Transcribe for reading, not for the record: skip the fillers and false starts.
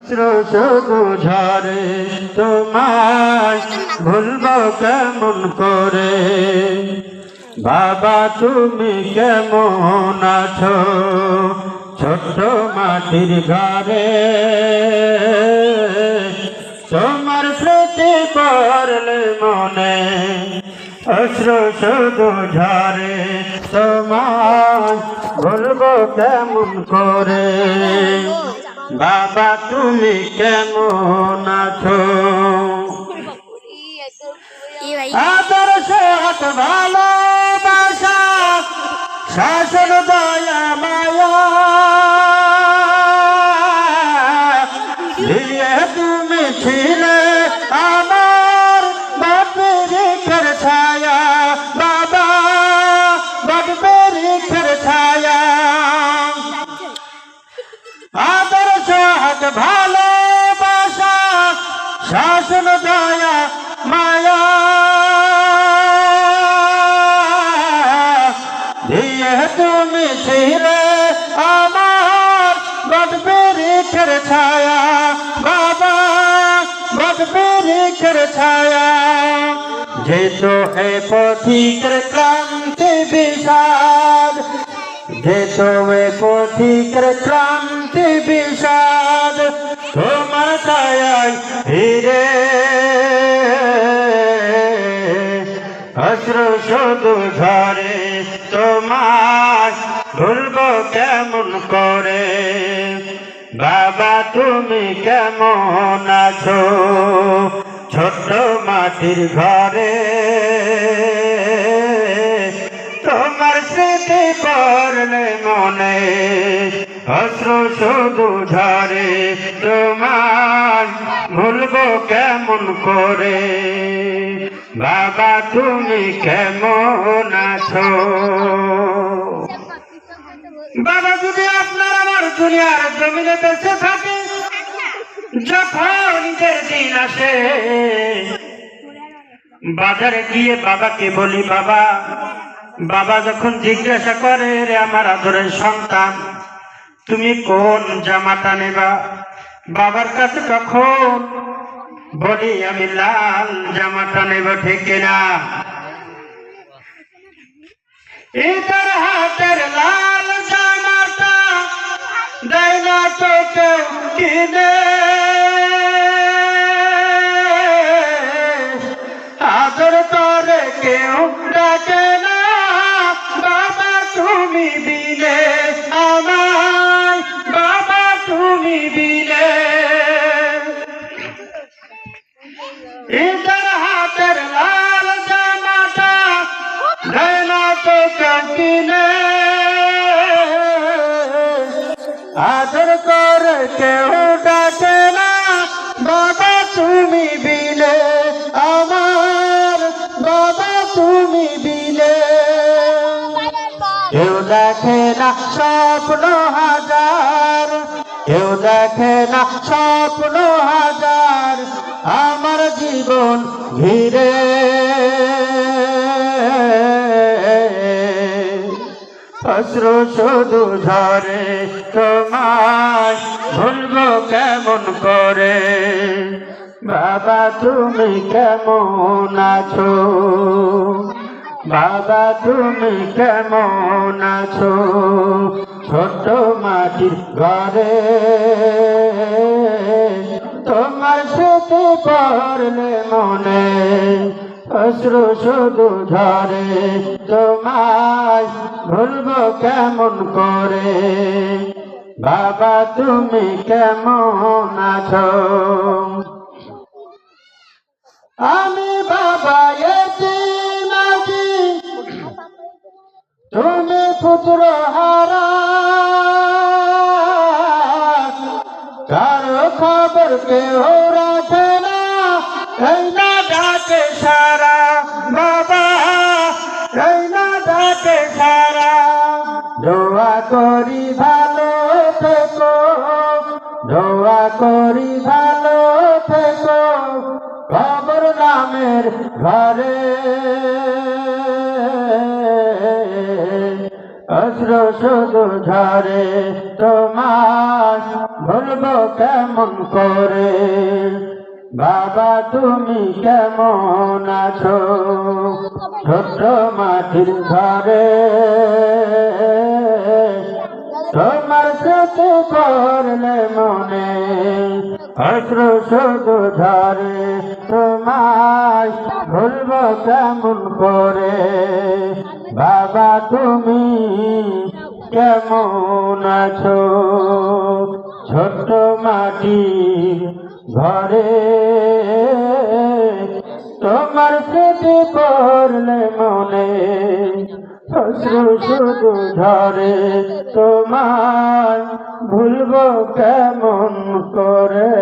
শুধু ঝরে তোমায় ভুলবো কেমন করে। বাবা তুমি কেমন আছো ছোট্ট মাটির ঘরে। তোমার স্মৃতি পড়লে মনে অশ্রু শুধু ঝরে তোমায় ভুলবো কেমন করে। বাবা তুমি কেমন আছো। আদর্শ হাত ভালোবাসা শাসন দয়া মায়া দিয়ে তুমি ছিলে আমার বটবৃক্ষের ছায়া। বাবা বটবৃক্ষের ছায়া। আদর্শ হাত ভালোবাসা শাসন দয়া মায়া দিয়ে তুমি ছিলে আমার বটবৃক্ষের ছায়া। বাবা বটবৃক্ষের ছায়া। যেত এ পথিকের ক্লান্তি বিষাদ যেত এ পথিকের ক্লান্তি বিষাদ তোমার ছায়ায় হিরে অশ্রু শুধু ঝরে তোমায় ভুলবো কেমন করে। বাবা তুমি কেমন আছো ছোট্ট মাটির ঘরে। তোমার স্মৃতি পড়লে মনে অশ্রু শুধু ঝরে তোমায় ভুলবো কেমন করে। বাবা তুমি কেমন আছো। বাবা যদি আপনার আমার দুনিয়ার জমিনে বেঁচে থাকে যখন ঈদের দিন আসে বাজারে গিয়ে বাবাকে বলি বাবা। বাবা যখন জিজ্ঞাসা করে রে আমার আদরের সন্তান তুমি কোন জামাটা নেবা, বাবার কাছে তখন বলি আমি লাল জামাটা নেব ঠিক না। ঈদের হাতের লাল জামাটা দেয় না তো কেউ কিনে। আদর করে কেউ ডাকে না বাবা তুমি বিনে আমায়। বাবা তুমি বিনে ঈদের হাতের লাল জামাটা দেয় না তো কেউ কিনে। আদর করে কেউ ডাকে না বাবা তুমি বিনে আমার। বাবা তুমি বিনে কেউ দেখে না স্বপ্ন হাজার কেউ দেখে না স্বপ্ন হাজার আমার জীবন ঘিরে। অশ্রু শুধু ঝরে তোমায় ভুলবো কেমন করে। বাবা তুমি কেমন আছো। বাবা তুমি কেমন আছো ছোট্ট মাটির ঘরে। তোমার স্মৃতি পড়লে মনে অশ্রু শুধু ঝরে তোমায় ভুলবো কেমন করে। বাবা তুমি কেমন আছো। আমি বাবা এতিম আছি তুমি পুত্র হারা। কারো খবর কেউ রাখে না এই না ডাকে সারা। বাবা এই না ডাকে সারা। দোয়া করি ভালো থেকো দোয়া করি ভালো থেকো খবর নামের ঘরে। অশ্রু শুধু ঝরে তোমার ভুলবো কেমন করে বাবা তুমি কেমন আছো ছোট্ট মাটির ঘরে তোমার স্মৃতি পড়লে মনে অশ্রু শুধু ঝরে তোমায় ভুলবো কেমন করে বাবা তুমি কেমন আছো ছোট্ট মাটির ঘরে তোমার স্মৃতি পড়লে মনে অশ্রু শুধু ঝরে তোমায় ভুলবো কেমন করে।